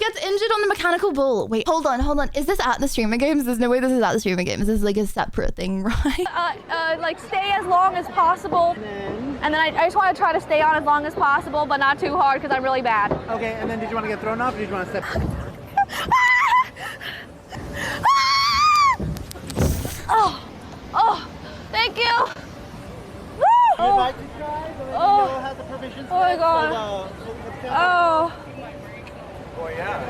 gets injured on the mechanical bull. Wait, hold on. Is this at the streamer games? There's no way this is at the streamer games. This is like a separate thing, right? Like stay as long as possible. And then I just want to try to stay on as long as possible, but not too hard because I'm really bad. Okay, and then did you want to get thrown off or did you want to step? Oh, thank you. Woo! You'd like to try, but you know how the provisions Oh my God. Oh. Oh yeah.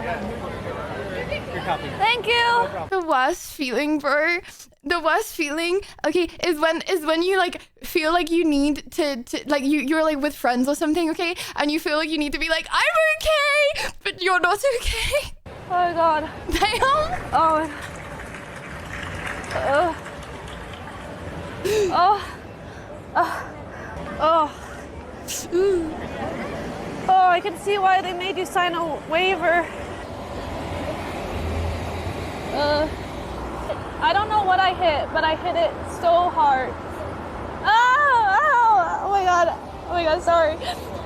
Your copy. Thank you. The worst feeling, bro. The worst feeling, okay, is when you like feel like you need to like you're like with friends or something, okay, and you feel like you need to be like, I'm okay, but you're not okay. Oh my God. Damn. Oh. Oh, I can see why they made you sign a waiver. I don't know what I hit, but I hit it so hard. Oh my God, sorry.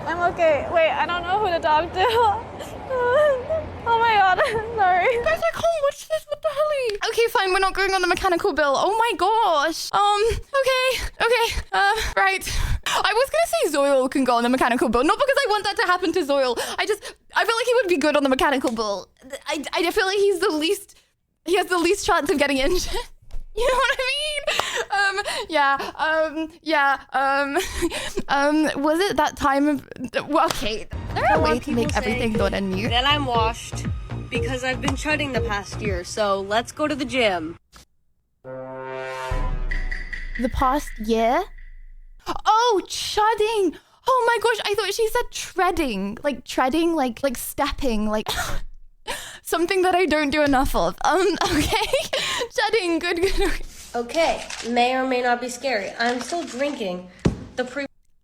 I'm okay. Wait, I don't know who to talk to. Oh my God, sorry. Guys, I can't watch this. What the hell? Okay, fine. We're not going on the mechanical bill. Oh my gosh. Okay. Right. I was gonna say Zoil can go on the mechanical bull, not because I want that to happen to Zoil. I feel like he would be good on the mechanical bull. I feel like he has the least chance of getting injured. You know what I mean? Was it that time of, well, okay. There are ways to make everything go on mute. Then I'm washed because I've been chudding the past year, so let's go to the gym. The past year? Oh, chudding. Oh my gosh, I thought she said treading. Like treading, like stepping, like something that I don't do enough of. Okay. Chudding, good. Okay, may or may not be scary. I'm still drinking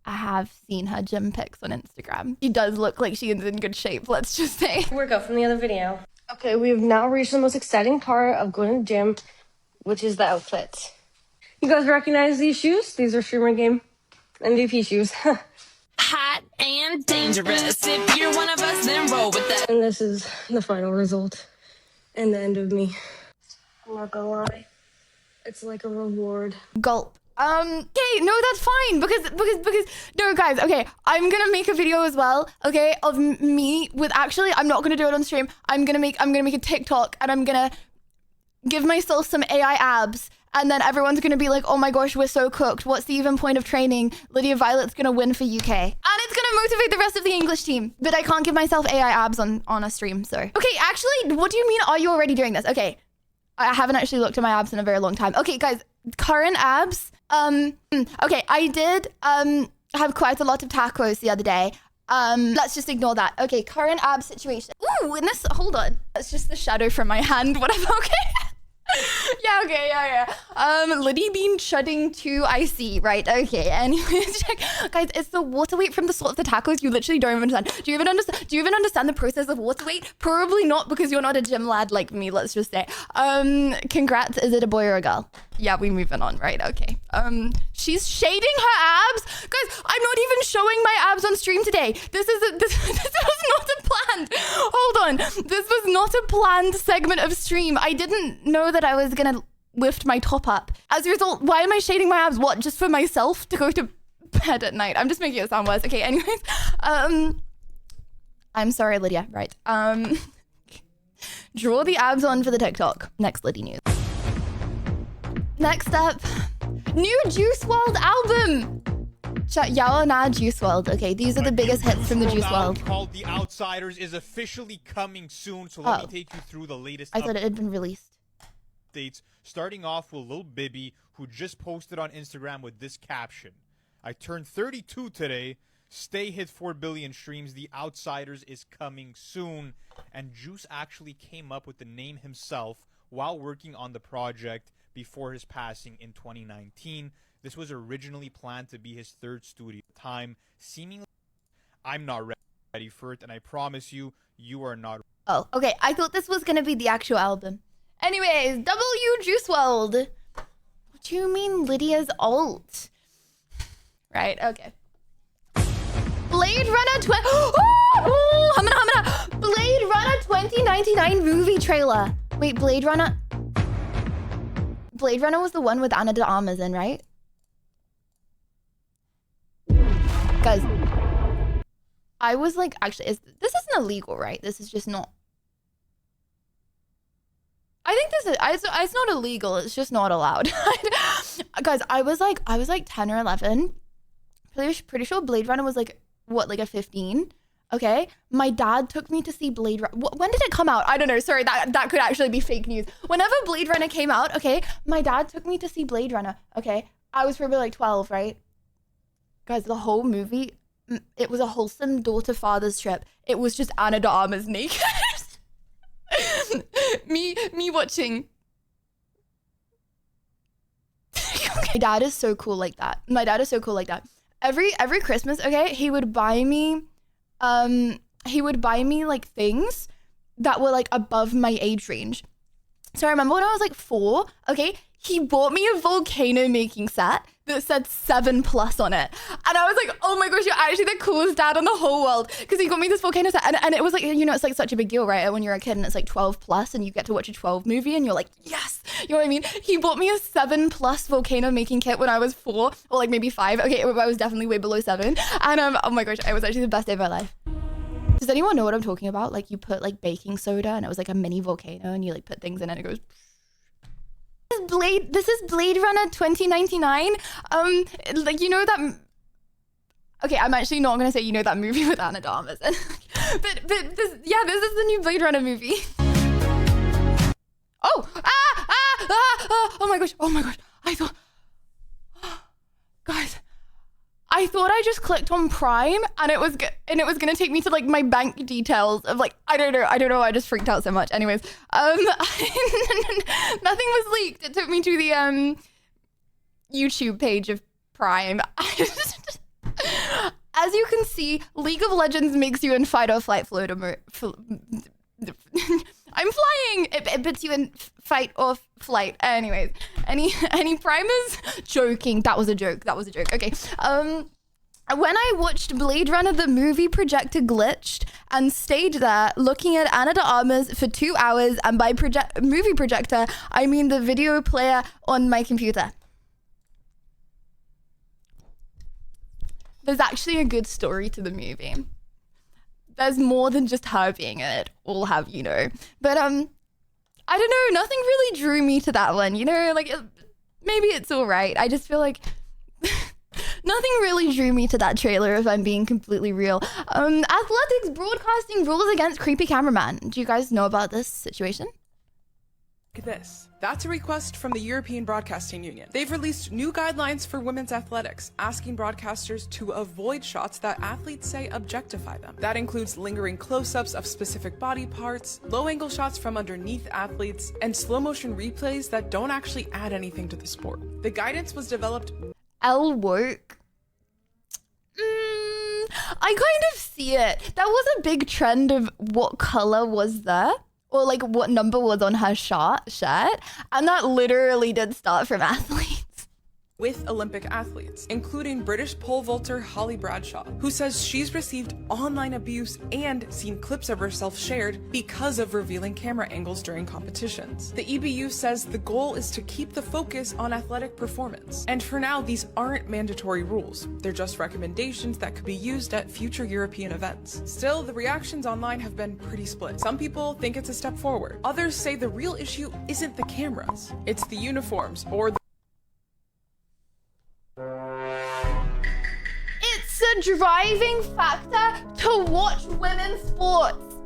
I have seen her gym pics on Instagram. She does look like she is in good shape, let's just say. workout from the other video. Okay, we have now reached the most exciting part of going to the gym, which is the outfit. You guys recognize these shoes? These are streamer game MVP shoes. Hot and dangerous. If you're one of us, then roll with that. And this is the final result and the end of me. I'm not gonna lie. It's like a reward. Gulp. Okay, no, that's fine because no, guys, okay, I'm gonna make a video as well, okay, of me with actually, I'm not gonna do it on stream. I'm gonna make a TikTok and I'm gonna give myself some AI abs. And then everyone's gonna be like, oh my gosh, we're so cooked. What's the even point of training? Lydia Violet's gonna win for UK. And it's gonna motivate the rest of the English team. But I can't give myself AI abs on a stream, so. Okay, actually, what do you mean, are you already doing this? Okay, I haven't actually looked at my abs in a very long time. Okay, guys, current abs. Okay, I did have quite a lot of tacos the other day. Let's just ignore that. Okay, current ab situation. Ooh, and this, hold on. That's just the shadow from my hand, whatever, okay. Yeah, okay, yeah. Liddy bean chudding too, I see, right, okay, anyways, check. Guys, it's the water weight from the salt of the tacos you literally don't even understand. Do you even understand the process of water weight? Probably not, because you're not a gym lad like me, let's just say. Congrats, is it a boy or a girl? Yeah, we're moving on, right, okay. She's shading her abs. Guys, I'm not even showing my abs on stream today. This was not a planned, hold on. This was not a planned segment of stream. I didn't know that I was gonna lift my top up. As a result, why am I shading my abs? What, just for myself to go to bed at night? I'm just making it sound worse. Okay, anyways. I'm sorry, Lydia, right. Draw the abs on for the TikTok. Next Liddy news. Next up, new Juice WRLD album. Yao Na Juice WRLD. Okay, these are the biggest hits from the Juice WRLD. Called The Outsiders is officially coming soon, so let me take you through the latest I thought it had been released. Updates, starting off with Lil Bibby, who just posted on Instagram with this caption. I turned 32 today. Stay hit 4 billion streams. The Outsiders is coming soon. And Juice actually came up with the name himself while working on the project before his passing in 2019. This was originally planned to be his third studio time. Seemingly, I'm not ready for it, and I promise you, you are not. Oh, okay. I thought this was gonna be the actual album. Anyways, W Juice WRLD. What do you mean Lydia's alt? Right, okay. Blade Runner 20... Oh, Blade Runner 2099 movie trailer. Wait, Blade Runner. Blade Runner was the one with Ana de Armas in, right? Guys, I was like, actually, this isn't illegal, right? This is just not. I think this is, it's not illegal. It's just not allowed. Guys, I was like 10 or 11. Pretty sure Blade Runner was like, what, like a 15? Okay. My dad took me to see Blade Runner. When did it come out? I don't know. Sorry, that could actually be fake news. Whenever Blade Runner came out, okay, my dad took me to see Blade Runner. Okay. I was probably like 12, right? Guys, the whole movie, it was a wholesome daughter-father's trip. It was just Ana de Armas naked. me watching. My dad is so cool like that. My dad is so cool like that. Every Christmas, okay, he would buy me like things that were like above my age range. So I remember when I was like 4, okay, he bought me a volcano making set that said 7+ on it. And I was like, oh my gosh, you're actually the coolest dad in the whole world. Because he got me this volcano set. And it was like, you know, it's like such a big deal, right? When you're a kid and it's like 12+ and you get to watch a 12 movie and you're like, yes. You know what I mean? He bought me a 7+ volcano making kit when I was 4 or like maybe 5. Okay, I was definitely way below 7. And oh my gosh, it was actually the best day of my life. Does anyone know what I'm talking about? Like you put like baking soda and it was like a mini volcano and you like put things in it and it goes. This is Blade Runner 2099. Like, you know that. Okay, I'm actually not gonna say you know that movie with Ana de Armas, but this, yeah, this is the new Blade Runner movie. Oh, oh my gosh, I thought, guys, I thought I just clicked on Prime and it was gonna take me to like my bank details of like, I don't know, I just freaked out so much. Anyways, nothing was leaked. It took me to the YouTube page of Prime. As you can see, League of Legends makes you in fight or flight mode. I'm flying. It puts you in fight or flight. Anyways, any primers? Joking. That was a joke. Okay. When I watched Blade Runner, the movie projector glitched and stayed there looking at Ana de Armas for 2 hours. And by movie projector, I mean the video player on my computer. There's actually a good story to the movie. There's more than just her being in it, all have you know. But I don't know, nothing really drew me to that one, you know, like maybe it's all right. I just feel like nothing really drew me to that trailer, if I'm being completely real. Athletics broadcasting rules against creepy cameraman. Do you guys know about this situation? Look at this. That's a request from the European Broadcasting Union. They've released new guidelines for women's athletics, asking broadcasters to avoid shots that athletes say objectify them. That includes lingering close-ups of specific body parts, low-angle shots from underneath athletes, and slow-motion replays that don't actually add anything to the sport. The guidance was developed... Work. I kind of see it. That was a big trend of what color was there. Or like what number was on her shirt. And that literally did start from athletes. With Olympic athletes, including British pole vaulter Holly Bradshaw, who says she's received online abuse and seen clips of herself shared because of revealing camera angles during competitions. The EBU says the goal is to keep the focus on athletic performance. And for now, these aren't mandatory rules. They're just recommendations that could be used at future European events. Still, the reactions online have been pretty split. Some people think it's a step forward. Others say the real issue isn't the cameras, it's the uniforms or the It's a driving factor to watch women's sports.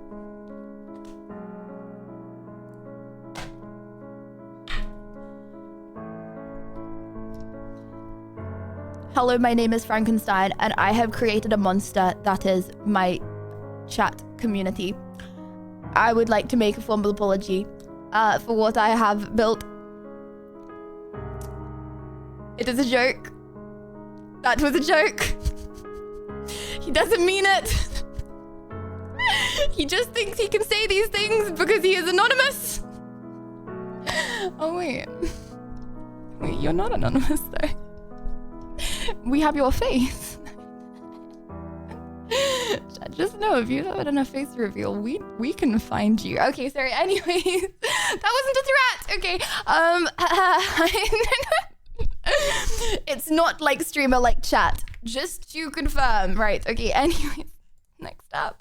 Hello, my name is Frankenstein, and I have created a monster that is my chat community. I would like to make a formal apology for what I have built. It is a joke. That was a joke. He doesn't mean it. He just thinks he can say these things because he is anonymous. Oh, wait. Wait, you're not anonymous, though. We have your face. Just know if you haven't done a face reveal, we can find you. Okay, sorry. Anyways, that wasn't a threat. Okay. It's not like streamer like chat. Just to confirm, right? Okay. Anyways, next up,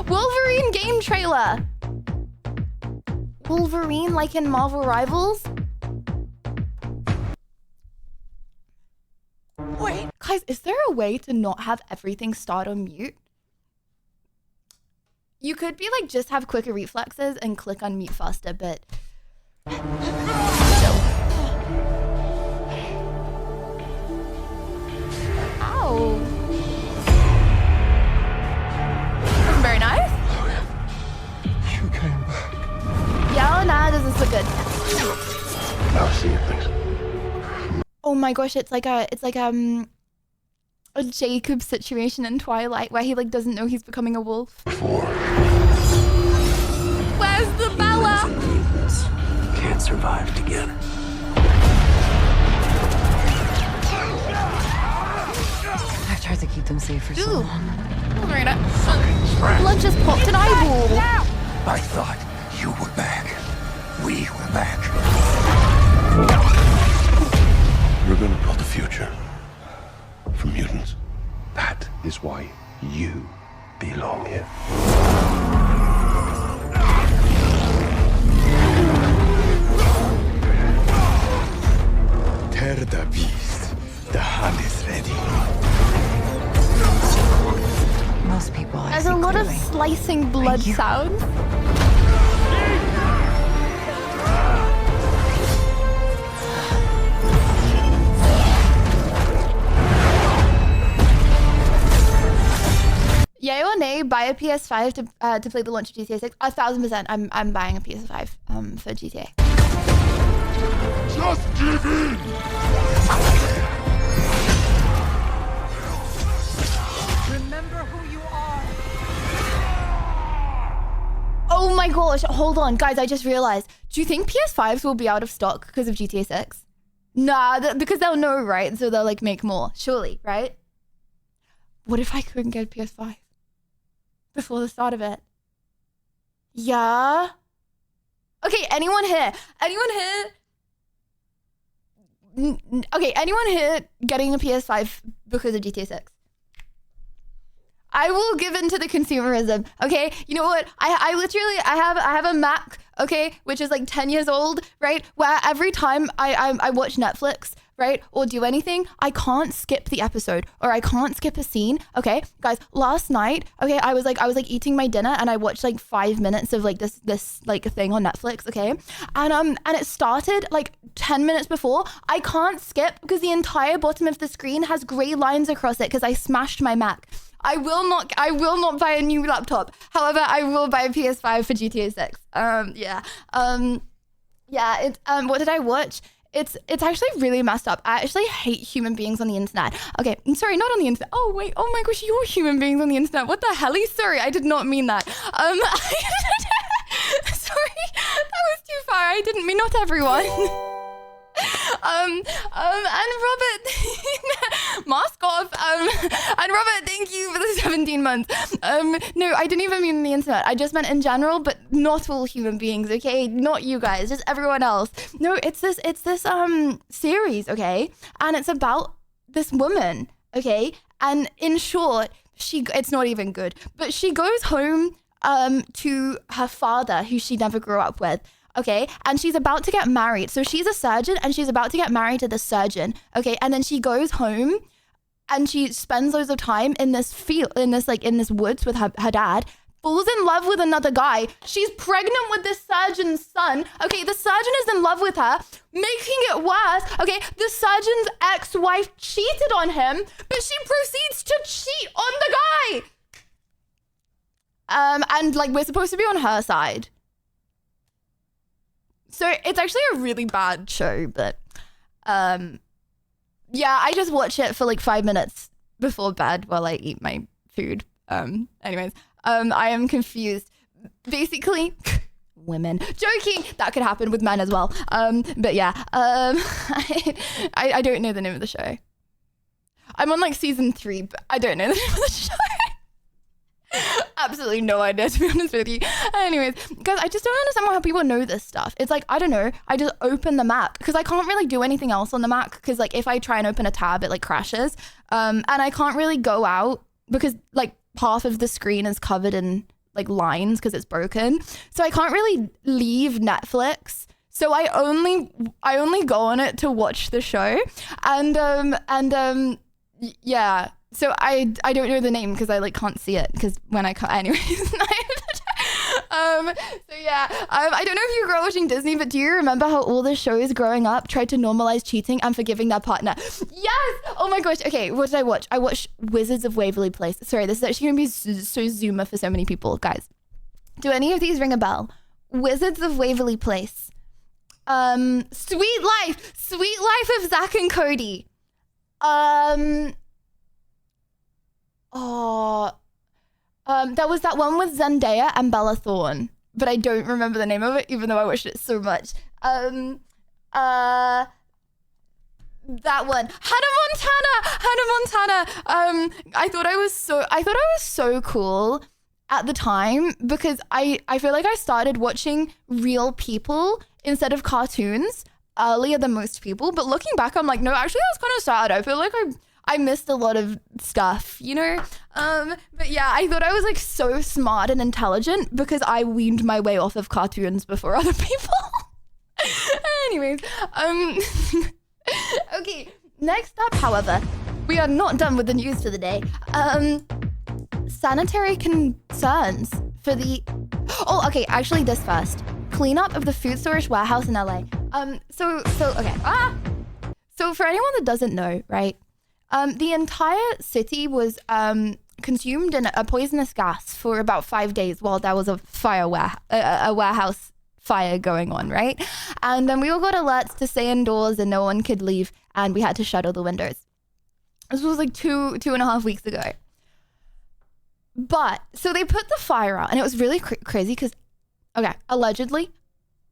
Wolverine game trailer. Wolverine, like in Marvel Rivals. Wait, guys, is there a way to not have everything start on mute? You could be like, just have quicker reflexes and click on mute faster, but... Ow. That's very nice. You came back. Yeah, nah, doesn't look good. I'll see you, thanks. Oh my gosh, it's like a Jacob situation in Twilight where he like doesn't know he's becoming a wolf. Where's the Bella? Can't survive together. I've tried to keep them safe for so long. Very nice. Blood just popped an eyeball. I thought you were back. We were back. We're gonna build a future for mutants. That is why you belong here. Tear the beast. The hunt is ready. Most people I There's see a lot of clearly. slicing blood sounds. Yay or nay, buy a PS5 to play the launch of GTA 6? 1000%. I'm buying a PS5 for GTA. Just give in! Remember who you are. Oh my gosh, hold on. Guys, I just realized. Do you think PS5s will be out of stock because of GTA 6? Nah, because they'll know, right? So they'll like make more, surely, right? What if I couldn't get a PS5 before the start of it? Yeah. Okay, anyone here? Anyone here? Okay, anyone here getting a PS5 because of GTA 6? I will give in to the consumerism. Okay, you know what? I literally have a Mac. Okay, which is like 10 years old, right? Where every time I watch Netflix, right, or do anything, I can't skip the episode or I can't skip a scene. Okay, guys, last night, okay, I was like eating my dinner and I watched like 5 minutes of like this like thing on Netflix. Okay, and it started like 10 minutes before. I can't skip because the entire bottom of the screen has gray lines across it because I smashed my Mac. I will not buy a new laptop. However, I will buy a PS5 for GTA 6. What did I watch? It's actually really messed up. I actually hate human beings on the internet. Okay, I'm sorry, not on the internet. Oh wait, oh my gosh, you're human beings on the internet. What the hell? Sorry, I did not mean that. Sorry, that was too far. I didn't mean not everyone. And Robert, mask off. And Robert, thank you for the 17 months. No, I didn't even mean the internet. I just meant in general, but not all human beings, okay? Not you guys, just everyone else. No, it's this series, okay? And it's about this woman, okay? And in short, it's not even good, but she goes home to her father, who she never grew up with. Okay, and she's about to get married. So she's a surgeon and she's about to get married to the surgeon. Okay, and then she goes home and she spends loads of time in this field, in this woods with her dad, falls in love with another guy. She's pregnant with this surgeon's son. Okay, the surgeon is in love with her, making it worse. Okay, the surgeon's ex-wife cheated on him, but she proceeds to cheat on the guy. And like, we're supposed to be on her side. So it's actually a really bad show, but yeah, I just watch it for like 5 minutes before bed while I eat my food. Anyways, I am confused. Basically, women. Joking! That could happen with men as well. But yeah, I don't know the name of the show. I'm on like season 3, but I don't know the name of the show. Absolutely no idea, to be honest with you. Anyways, guys, I just don't understand how people know this stuff. It's like, I don't know, I just open the Mac because I can't really do anything else on the Mac because like if I try and open a tab, it like crashes. And I can't really go out because like half of the screen is covered in like lines because it's broken. So I can't really leave Netflix. So I only go on it to watch the show. Yeah. So I don't know the name because I like can't see it because when I can't, anyways. So yeah, I don't know if you grew up watching Disney, but do you remember how all the shows growing up tried to normalize cheating and forgiving their partner? Yes! Oh my gosh. Okay, what did I watch? I watched Wizards of Waverly Place. Sorry, this is actually gonna be so zoomer for so many people, guys. Do any of these ring a bell? Wizards of Waverly Place. Sweet Life of Zach and Cody. There was that one with Zendaya and Bella Thorne, but I don't remember the name of it, even though I watched it so much. That one, Hannah Montana. I thought I was so cool at the time because I feel like I started watching real people instead of cartoons earlier than most people. But looking back, I'm like, no, actually that's kind of sad. I feel like I missed a lot of stuff, you know? But yeah, I thought I was like so smart and intelligent because I weaned my way off of cartoons before other people. Anyways, okay, next up, however, we are not done with the news for the day. Sanitary concerns for the... Oh, okay, actually this first. Cleanup of the food storage warehouse in LA. So for anyone that doesn't know, right? The entire city was consumed in a poisonous gas for about 5 days while there was a warehouse fire going on, right? And then we all got alerts to stay indoors and no one could leave, and we had to shut all the windows. This was like two and a half weeks ago. But so they put the fire out, and it was really crazy because, okay, allegedly,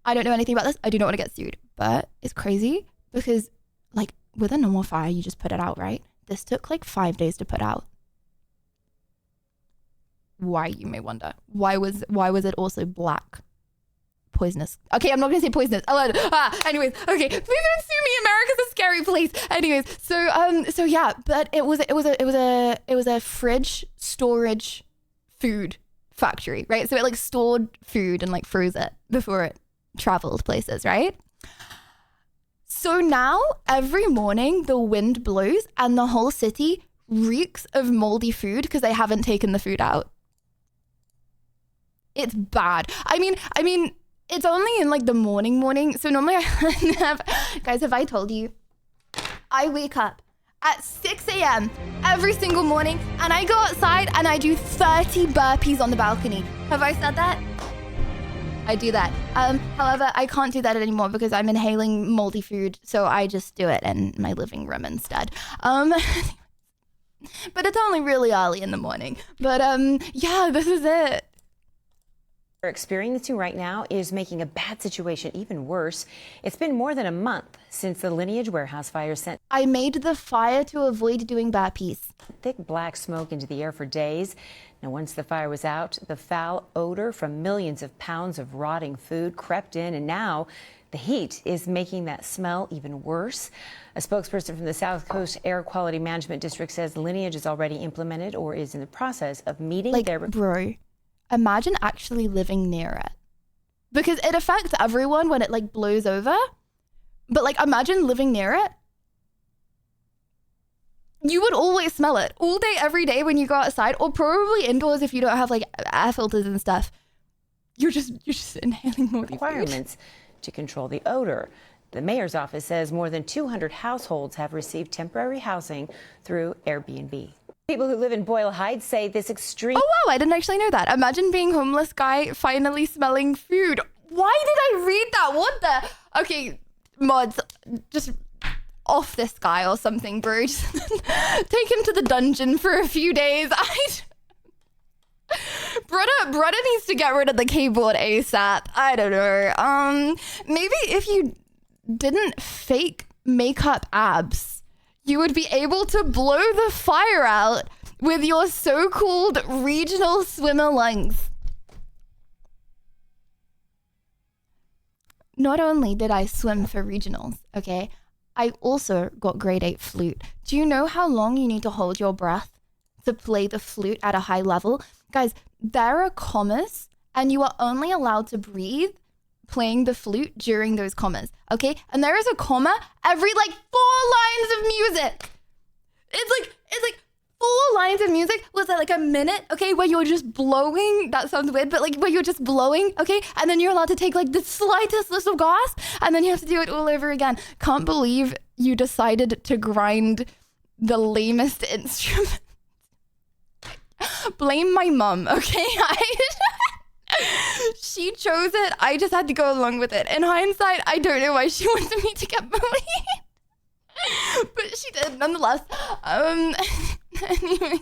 I don't know anything about this. I do not want to get sued, but it's crazy because like with a normal fire, you just put it out, right? This took like 5 days to put out. Why, you may wonder. Why was it also black? Poisonous. Okay, I'm not gonna say poisonous. Anyways, okay. Please don't sue me. America's a scary place. Anyways, so yeah, but it was a fridge storage food factory, right? So it like stored food and like froze it before it traveled places, right? So now every morning the wind blows and the whole city reeks of moldy food because they haven't taken the food out. It's bad. I mean, it's only in like the morning. So normally I have, guys, have I told you, I wake up at 6 a.m. every single morning and I go outside and I do 30 burpees on the balcony. Have I said that? I do that. However, I can't do that anymore because I'm inhaling moldy food. So I just do it in my living room instead. But it's only really early in the morning. But yeah, this is it. We're experiencing right now is making a bad situation even worse. It's been more than a month since the Lineage warehouse fire sent. I made the fire to avoid doing burpees. Thick black smoke into the air for days. Now, once the fire was out, the foul odor from millions of pounds of rotting food crept in, and now the heat is making that smell even worse. A spokesperson from the South Coast Air Quality Management District says Lineage is already implemented or is in the process of meeting their... Bro, imagine actually living near it. Because it affects everyone when it like blows over. But like imagine living near it. You would always smell it all day, every day when you go outside, or probably indoors if you don't have like air filters and stuff. You're just inhaling more requirements to control the odor. The mayor's office says more than 200 households have received temporary housing through Airbnb. People who live in Boyle Heights say this extreme... Oh, wow, I didn't actually know that. Imagine being homeless guy finally smelling food. Why did I read that? What the... Okay, mods, just off this guy or something, bro. Just take him to the dungeon for a few days. Brother needs to get rid of the keyboard ASAP. I don't know. Maybe if you didn't fake makeup abs, you would be able to blow the fire out with your so-called regional swimmer lungs. Not only did I swim for regionals, okay, I also got grade 8 flute. Do you know how long you need to hold your breath to play the flute at a high level? Guys, there are commas and you are only allowed to breathe playing the flute during those commas, okay? And there is a comma every like 4 lines of music. It's like 4 lines of music was like a minute, okay, where you're just blowing. That sounds weird, but like where you're just blowing, okay? And then you're allowed to take like the slightest little gasp, and then you have to do it all over again. Can't believe you decided to grind the lamest instrument. Blame my mum, okay? She chose it. I just had to go along with it. In hindsight, I don't know why she wanted me to get bullied. But she did nonetheless. Anyway,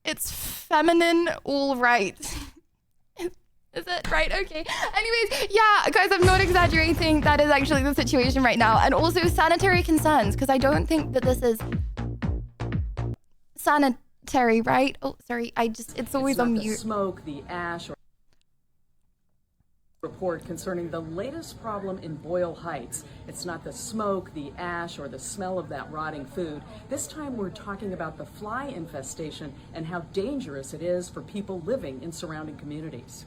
it's feminine, all right. Is it right? Okay. Anyways, yeah, guys, I'm not exaggerating. That is actually the situation right now. And also sanitary concerns, because I don't think that this is sanitary, right? Oh, sorry. It's always on mute. The smoke, the ash, or report concerning the latest problem in Boyle Heights. It's not the smoke, the ash, or the smell of that rotting food. This time we're talking about the fly infestation and how dangerous it is for people living in surrounding communities.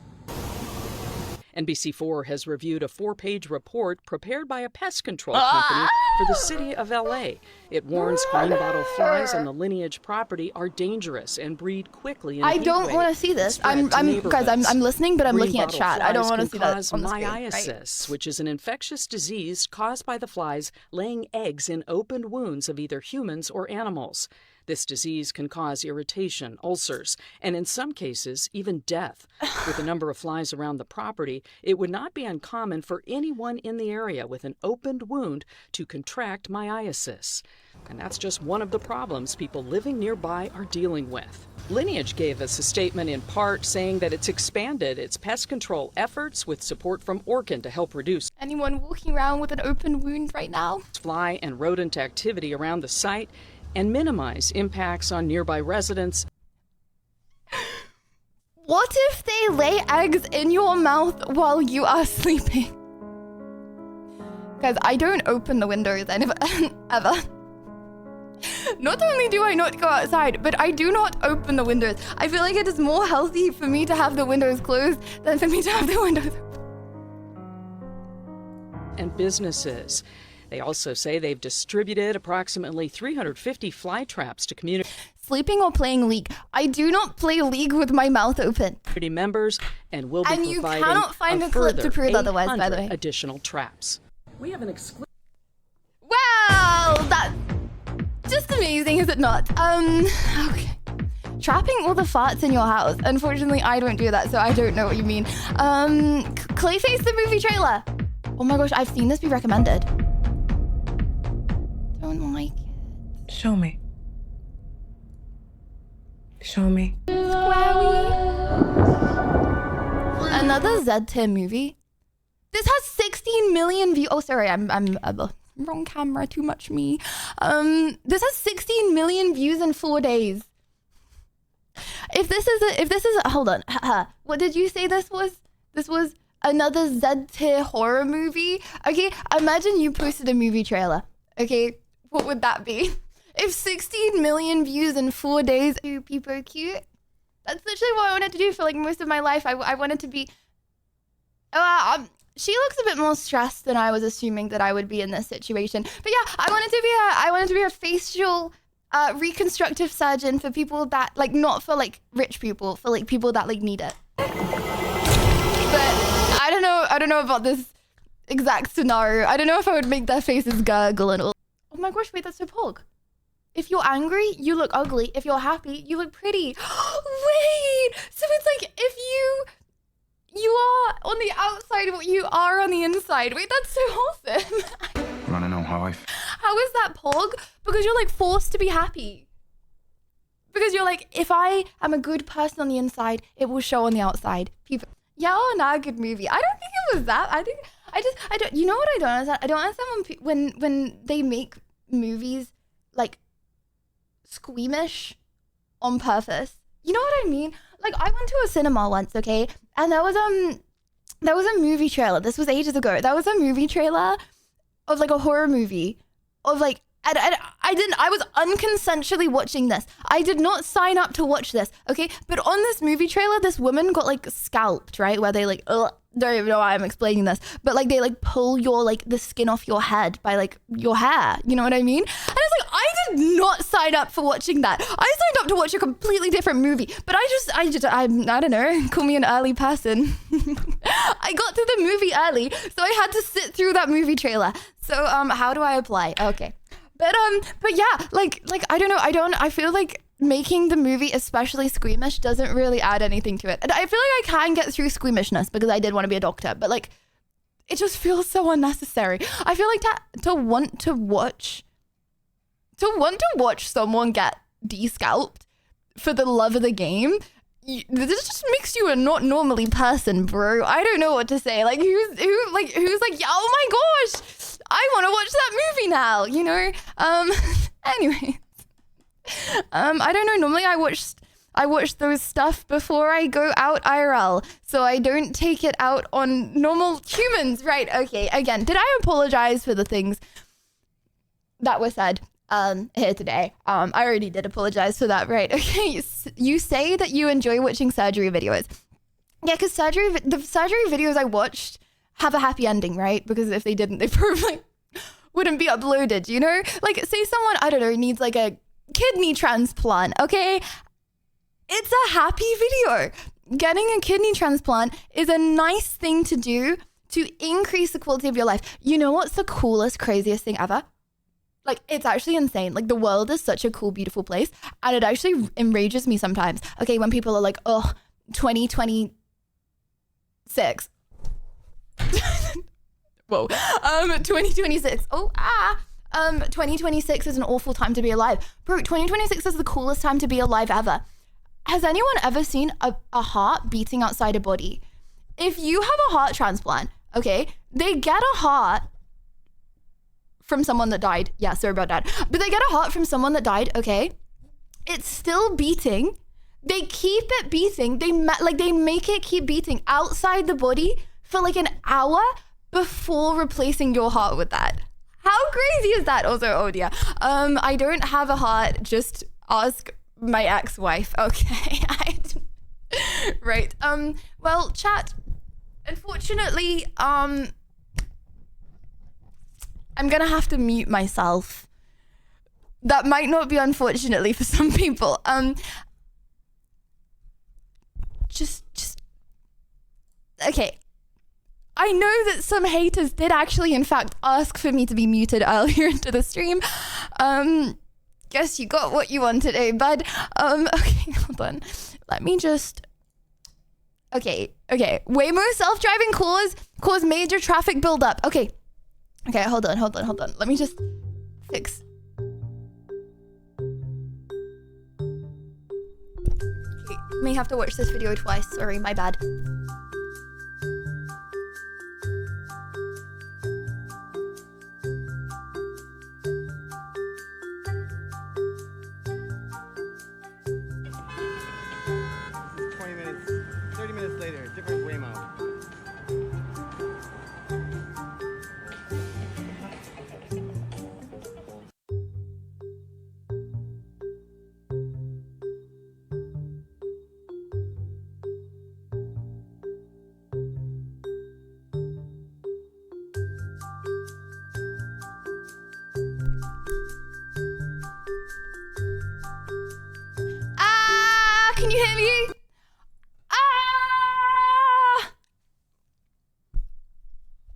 NBC4 has reviewed a 4-page report prepared by a pest control company for the city of LA. It warns green bottle flies on the Lineage property are dangerous and breed quickly. I don't want to see this. Guys, I'm listening, but I'm looking at chat. I don't want to see that on the screen, myiasis, which is an infectious disease caused by the flies laying eggs in opened wounds of either humans or animals. This disease can cause irritation, ulcers, and in some cases, even death. With the number of flies around the property, it would not be uncommon for anyone in the area with an opened wound to contract myiasis. And that's just one of the problems people living nearby are dealing with. Lineage gave us a statement in part saying that it's expanded its pest control efforts with support from Orkin to help reduce anyone walking around with an open wound right now, fly and rodent activity around the site, and minimize impacts on nearby residents. What if they lay eggs in your mouth while you are sleeping? Guys, I don't open the windows ever. Not only do I not go outside, but I do not open the windows. I feel like it is more healthy for me to have the windows closed than for me to have the windows open. And businesses. They also say they've distributed approximately 350 fly traps to community sleeping or playing League. I do not play League with my mouth open. Members and will be providing you cannot find a clip to prove otherwise, by the way. Additional traps. We have an exclusive. Wow, that's just amazing, is it not? Okay. Trapping all the farts in your house. Unfortunately, I don't do that, so I don't know what you mean. Clayface the movie trailer. Oh my gosh, I've seen this be recommended. Don't like it. Show me. Show me. Another Z-tier movie. This has 16 million views. Oh, sorry, I'm wrong camera. Too much me. This has 16 million views in 4 days. If this is a, hold on. What did you say this was? This was another Z-tier horror movie. Okay, imagine you posted a movie trailer. Okay, what would that be? If 16 million views in 4 days, ooh, people are cute. That's literally what I wanted to do for like most of my life. I wanted to be. She looks a bit more stressed than I was assuming that I would be in this situation. But yeah, I wanted to be a facial reconstructive surgeon for people that like, not for like rich people, for like people that like need it. But I don't know about this exact scenario. I don't know if I would make their faces gurgle and all. Oh my gosh, wait, that's so pog. If you're angry, you look ugly. If you're happy, you look pretty. Wait, so it's like if you are on the outside what you are on the inside. Wait, that's so wholesome. You wanna know how How is that pog? Because you're like forced to be happy. Because you're like, if I am a good person on the inside, it will show on the outside. People, yeah, oh, nah, good movie. I don't think it was that. I don't. You know what I don't understand? I don't understand when they make movies like squeamish on purpose. You know what I mean? Like, I went to a cinema once, okay? And there was a movie trailer. This was ages ago. There was a movie trailer of like a horror movie of like, and I was unconsensually watching this. I did not sign up to watch this, okay? But on this movie trailer, this woman got like scalped, right? Where they like, don't even know why I'm explaining this, but like they like pull your like the skin off your head by like your hair. You know what I mean? And it's like, I did not sign up for watching that. I signed up to watch a completely different movie, but I don't know, call me an early person. I got to the movie early, so I had to sit through that movie trailer. So how do I apply? Okay. But yeah, like I don't know, I feel like making the movie especially squeamish doesn't really add anything to it. And I feel like I can get through squeamishness because I did want to be a doctor, but like it just feels so unnecessary. I feel like to want to watch someone get de-scalped for the love of the game, this just makes you a not normally person, bro. I don't know what to say. Like who's like, yeah, oh my gosh, I want to watch that movie now, you know? Anyway. I don't know. Normally I watch those stuff before I go out IRL, so I don't take it out on normal humans. Right. Okay. Again, did I apologize for the things that were said here today? I already did apologize for that. Right. Okay. You say that you enjoy watching surgery videos. Yeah, because the surgery videos I watched have a happy ending, right? Because if they didn't, they probably wouldn't be uploaded, you know? Like, say someone, I don't know, needs like a kidney transplant, okay? It's a happy video. Getting a kidney transplant is a nice thing to do to increase the quality of your life. You know what's the coolest, craziest thing ever? Like, it's actually insane. Like, the world is such a cool, beautiful place, and it actually enrages me sometimes. Okay, when people are like, oh, 2026. Whoa. 2026. 2026 is an awful time to be alive. Bro, 2026 is the coolest time to be alive ever. Has anyone ever seen a heart beating outside a body? If you have a heart transplant, okay, they get a heart from someone that died. Yeah, sorry about that. But they get a heart from someone that died, okay? It's still beating. They keep it beating. They make it keep beating outside the body for like an hour before replacing your heart with that. How crazy is that? Also, oh dear. I don't have a heart. Just ask my ex-wife. Okay. Right. Well, chat. Unfortunately, I'm gonna have to mute myself. That might not be unfortunately for some people. Just okay. I know that some haters did actually, in fact, ask for me to be muted earlier into the stream. Guess you got what you want today, bud. Okay, hold on. Let me just... Okay. Waymo self-driving cause major traffic buildup. Okay, hold on. Let me just fix... Okay, may have to watch this video twice. Sorry, my bad. Can you hear me?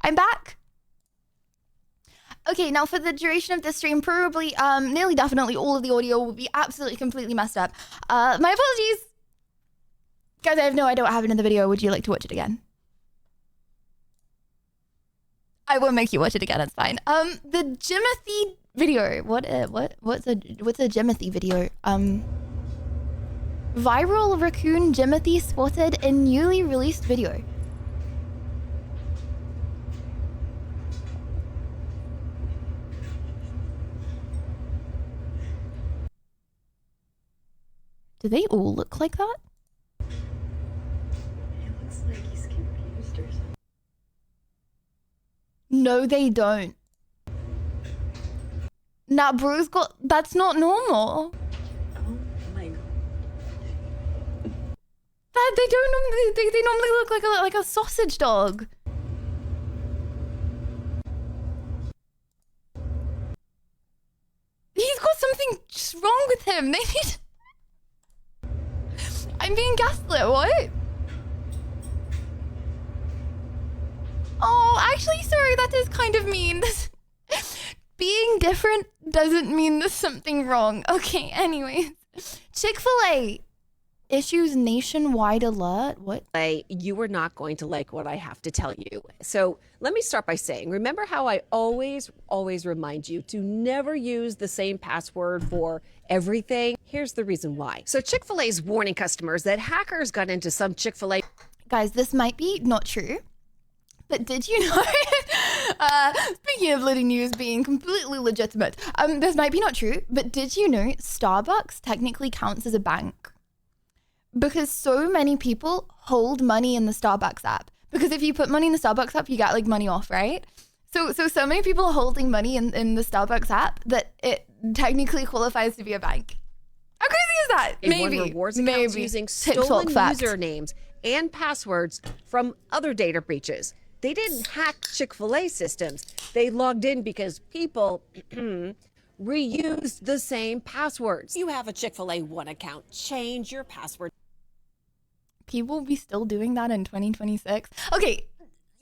I'm back. Okay, now for the duration of this stream, probably, nearly definitely all of the audio will be absolutely completely messed up. My apologies. Guys, I have no idea what happened in the video. Would you like to watch it again? I will make you watch it again, it's fine. The Jimothy video. What's a Jimothy video? Viral raccoon Jimothy spotted in newly released video. Do they all look like that? It looks like he's confused or something. No, they don't. Nah, bro's got... That's not normal. Oh my god. That they don't normally... They normally look like a sausage dog. He's got something just wrong with him. They need... I'm being gaslit, what? Oh, actually, sorry, that is kind of mean. Being different doesn't mean there's something wrong. Okay, anyways. Chick-fil-A issues nationwide alert. What? You are not going to like what I have to tell you. So let me start by saying, remember how I always remind you to never use the same password for everything? Here's the reason why. So Chick-fil-A is warning customers that hackers got into some Chick-fil-A. Guys, this might be not true. But did you know, speaking of Liddy News being completely legitimate, this might be not true, but did you know Starbucks technically counts as a bank? Because so many people hold money in the Starbucks app. Because if you put money in the Starbucks app, you get like money off, right? So many people are holding money in the Starbucks app that it technically qualifies to be a bank. How crazy is that? Maybe. Rewards accounts using stolen usernames and passwords from other data breaches. They didn't hack Chick-fil-A systems. They logged in because people reused the same passwords. You have a Chick-fil-A One account. Change your password. People will be still doing that in 2026. Okay,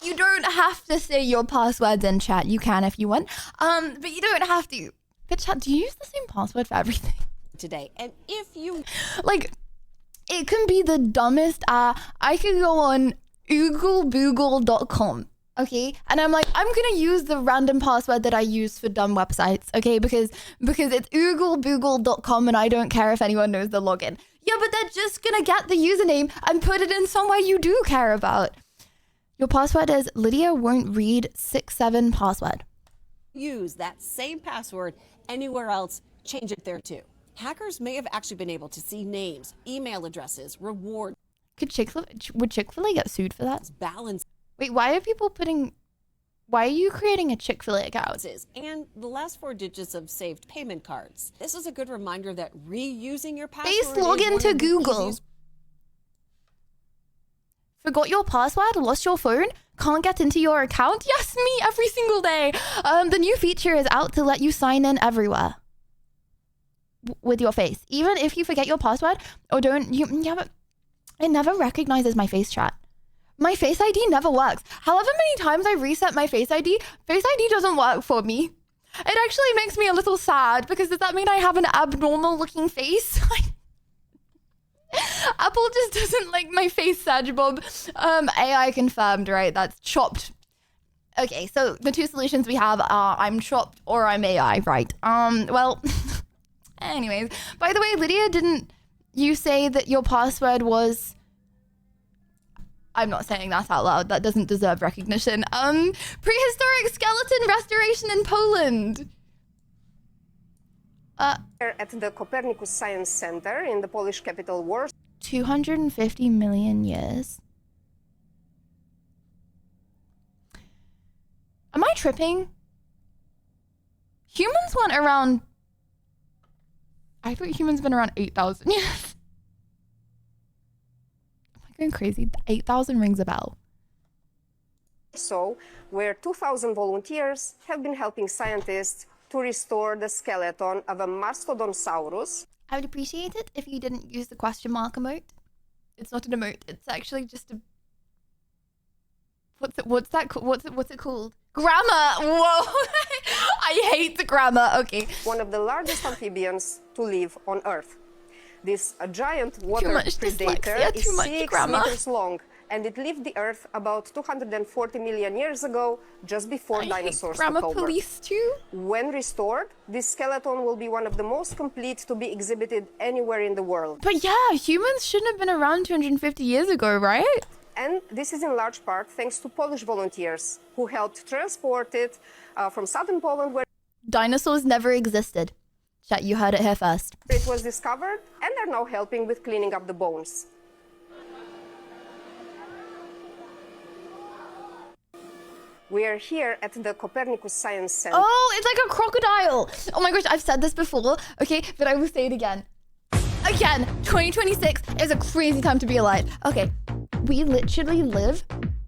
you don't have to say your passwords in chat. You can if you want. But you don't have to. But chat, do you use the same password for everything? Today. And if you... Like, it can be the dumbest. I could go on oogleboogle.com, okay, and I'm like, I'm gonna use the random password that I use for dumb websites, okay, because it's oogleboogle.com and I don't care if anyone knows the login. Yeah, but they're just gonna get the username and put it in somewhere you do care about. Your password is Lydia won't read 67 password. Use that same password anywhere else, change it there too. Hackers may have actually been able to see names, email addresses, rewards. Would Chick-fil-A get sued for that? Balance. Wait, why are you creating a Chick-fil-A account? And the last 4 digits of saved payment cards. This is a good reminder that reusing your password. Base log into Google. Forgot your password? Lost your phone? Can't get into your account? Yes, me every single day. The new feature is out to let you sign in everywhere with your face, even if you forget your password or don't. But it never recognizes my face, chat. My Face ID never works. However many times I reset my Face ID doesn't work for me. It actually makes me a little sad because does that mean I have an abnormal looking face? Apple just doesn't like my face, Sag Bob. AI confirmed, right? That's chopped. Okay, so the two solutions we have are I'm chopped or I'm AI, right? Well, anyways. By the way, Lydia, didn't you say that your password was... I'm not saying that out loud. That doesn't deserve recognition. Prehistoric skeleton restoration in Poland. At the Copernicus Science Center in the Polish capital Warsaw. 250 million years. Am I tripping? Humans went around... I thought humans been around 8,000 years. Am I going crazy? 8,000 rings a bell. So, where 2,000 volunteers have been helping scientists to restore the skeleton of a mastodonsaurus. I would appreciate it if you didn't use the question mark emote. It's not an emote. It's actually just a... What's it called? Grammar! Whoa! I hate the grammar. Okay. One of the largest amphibians to live on Earth. This giant water predator is 6 meters long, and it left the Earth about 240 million years ago, just before dinosaurs took over. Police too? When restored, this skeleton will be one of the most complete to be exhibited anywhere in the world. But yeah, humans shouldn't have been around 250 years ago, right? And this is in large part thanks to Polish volunteers who helped transport it from southern Poland where... Dinosaurs never existed. Chat, you heard it here first. It was discovered, and they're now helping with cleaning up the bones. We are here at the Copernicus Science Center. Oh, it's like a crocodile. Oh my gosh, I've said this before, okay, but I will say it again. Again, 2026 is a crazy time to be alive. Okay, we literally live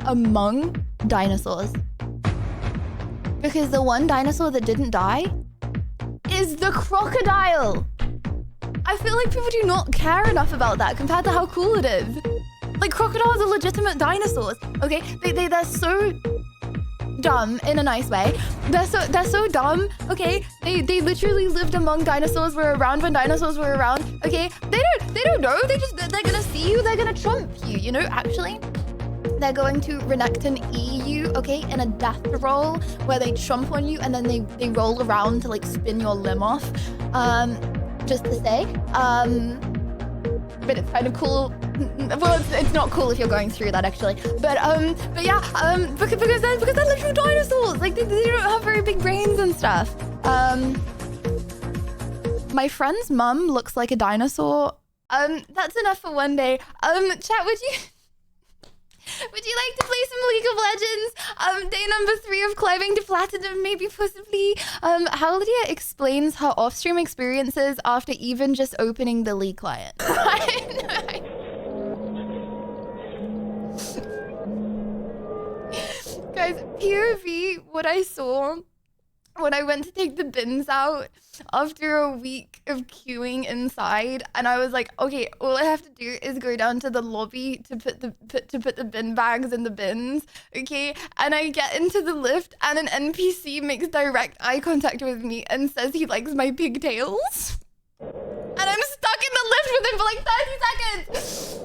among dinosaurs. Because the one dinosaur that didn't die is the crocodile. I feel like people do not care enough about that compared to how cool it is. Like, crocodiles are legitimate dinosaurs, okay? They're so dumb in a nice way. They're so dumb, okay? They literally lived among dinosaurs, were around when dinosaurs were around, okay? They don't know. They're gonna see you, they're gonna trump you, you know, actually. They're going to Renekton you, okay, in a death roll where they trump on you and then they roll around to like spin your limb off. Just to say. But it's kind of cool. Well, it's not cool if you're going through that actually. But yeah, because they're literal dinosaurs. Like they don't have very big brains and stuff. My friend's mum looks like a dinosaur. That's enough for one day. Chat, would you like to play some League of Legends? Day number 3 of climbing to platinum, maybe possibly. How Lydia explains her off-stream experiences after even just opening the League client. Guys, POV, what I saw when I went to take the bins out after a week of queuing inside, and I was like, okay, all I have to do is go down to the lobby to put the bin bags in the bins, okay? And I get into the lift, and an NPC makes direct eye contact with me and says he likes my pigtails. And I'm stuck in the lift with him for like 30 seconds.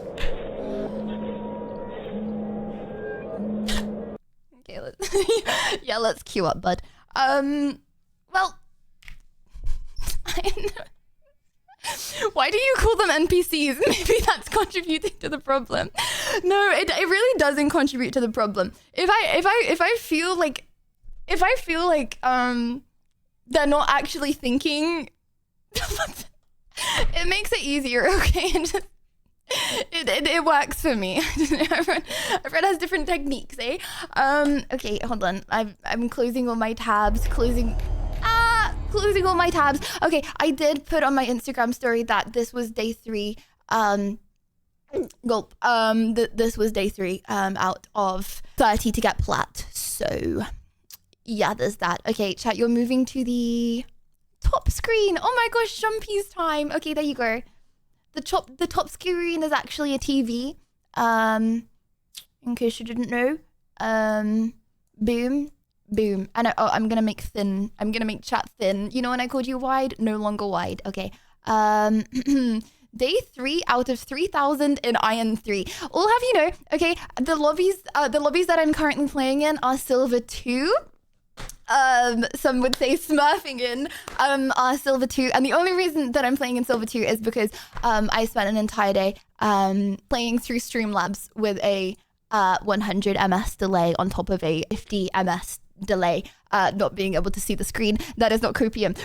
Okay, let's queue up, bud. Well, why do you call them NPCs? Maybe that's contributing to the problem. No, it really doesn't contribute to the problem. If I feel like they're not actually thinking, it makes it easier, okay? And just, it works for me. Everyone has different techniques, eh? Okay, hold on. I'm closing all my tabs. Closing all my tabs. Okay, I did put on my Instagram story that this was day 3. This was day 3 out of 30 to get plat. So yeah, there's that. Okay, chat, you're moving to the top screen. Oh my gosh, Jumpy's time. Okay, there you go. The top screen is actually a TV. In case you didn't know. Boom. And I'm gonna make thin. I'm gonna make chat thin. You know when I called you wide? No longer wide. Okay. Day 3 out of 3,000 in Iron 3. I'll have you know, okay, the lobbies that I'm currently playing in are Silver 2. Some would say smurfing in are Silver 2, and the only reason that I'm playing in Silver 2 is because I spent an entire day playing through Streamlabs with a 100 ms delay on top of a 50 ms delay, not being able to see the screen. That is not copium.